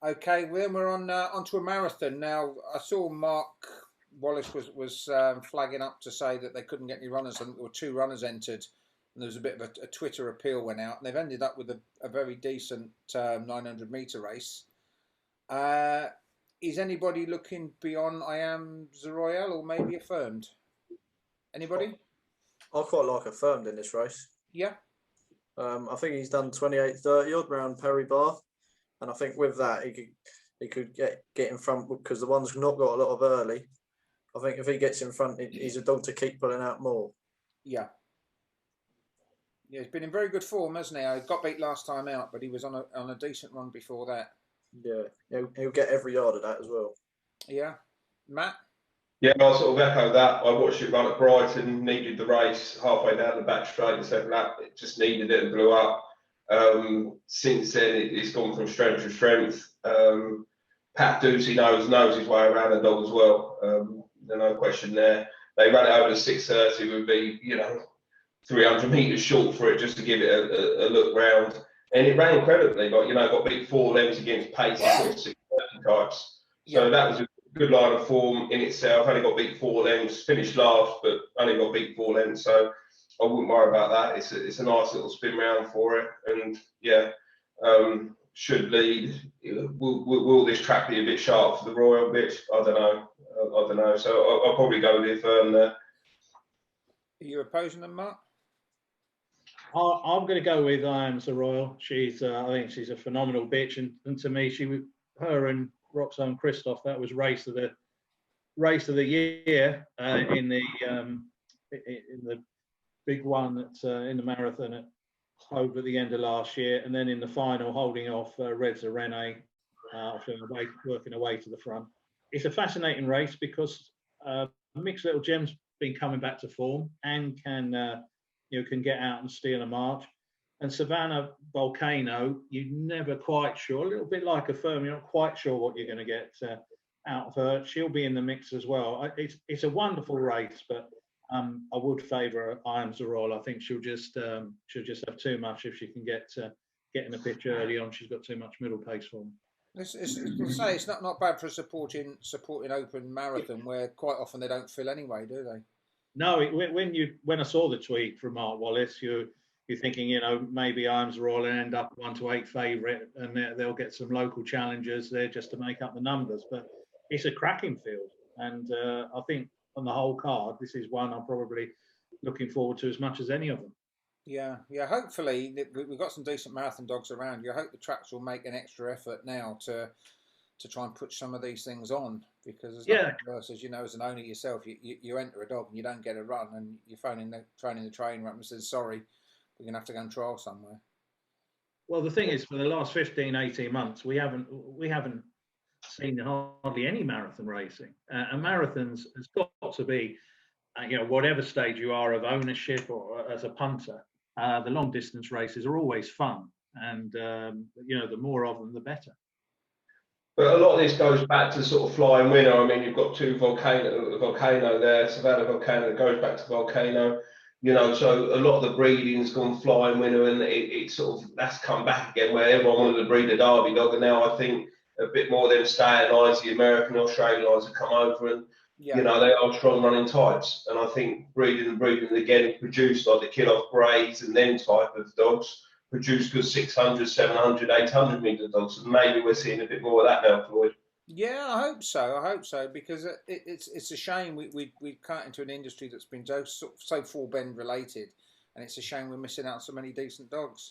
Okay, well, then we're on onto a marathon now. I saw Mark Wallace was flagging up to say that they couldn't get any runners, and there were two runners entered, and there was a bit of a Twitter appeal went out, and they've ended up with a very decent 900-meter race. Uh, is anybody looking beyond I am Royale or maybe affirmed? Anybody? I quite like Affirmed in this race. Yeah. I think he's done 28:30 odd round Perry Bath, and I think with that he could get in front because the one's not got a lot of early. I think if he gets in front, he's a dog to keep pulling out more. Yeah. Yeah, he's been in very good form, hasn't he? He got beat last time out, but he was on a decent run before that. Yeah, he'll get every yard of that as well. Yeah. Matt? Yeah, I sort of echo that. I watched it run at Brighton, needed the race halfway down the back straight, the second lap. It just needed it and blew up. Since then, it's gone from strength to strength. Pat Ducey knows his way around the dog as well. There's no question there. They ran it over to 6:30, would be 300 metres short for it just to give it a look round, and it ran incredibly. But got beat 4 lengths against pace sort of 6:30 types. So that was a good line of form in itself. Only got beat 4 lengths, finished last, but only got beat 4 lengths. So I wouldn't worry about that. It's a nice little spin round for it, and should lead. Will this track be a bit sharp for the Royal bit? I don't know. So I'll probably go with there. Are you opposing them, Mark? I'm going to go with I Am the Royal. I think she's a phenomenal bitch, and to me, her and Roxanne Christoph, that was race of the year in the big one that's in the marathon at Hove at the end of last year, and then in the final holding off Reza Rene, working away to the front. It's a fascinating race because Mixed Little Gem's been coming back to form and can get out and steal a march. And Savannah Volcano, you're never quite sure. A little bit like Affirm, you're not quite sure what you're going to get out of her. She'll be in the mix as well. It's a wonderful race, but I would favour I Am Royal. I think she'll just have too much if she can get in the pitch early on. She's got too much middle pace form. It's not bad for supporting open marathon where quite often they don't fill anyway, do they? No, when I saw the tweet from Mark Wallace, you're thinking, maybe I Am Royal and end up 1 to 8 favourite, and they'll get some local challengers there just to make up the numbers. But it's a cracking field, and I think on the whole card, this is one I'm probably looking forward to as much as any of them. Yeah. Hopefully, we've got some decent marathon dogs around. You hope the tracks will make an extra effort now to try and put some of these things on, because there's nothing worse, as you know, as an owner yourself, you enter a dog and you don't get a run, and you're phoning the trainer up and says, sorry, we're going to have to go and trial somewhere. Well, the thing is, for the last 15, 18 months, we haven't seen hardly any marathon racing. And marathons has got to be, whatever stage you are of ownership or as a punter, the long distance races are always fun, and the more of them, the better. But a lot of this goes back to sort of flying winner. I mean, you've got two volcano there, Savannah Volcano goes back to Volcano. So a lot of the breeding's gone flying winner, and it sort of that's come back again where everyone wanted to breed a Derby dog, and now I think a bit more of them staying lines, the American, Australian lines have come over, and they are strong running types. And I think breeding again produced like the Kill-Off Greys and them type of dogs produce good 600, 700, 800 metre dogs, and maybe we're seeing a bit more of that now, Floyd. Yeah, I hope so, because it's a shame we cut into an industry that's been so full bend related, and it's a shame we're missing out on so many decent dogs.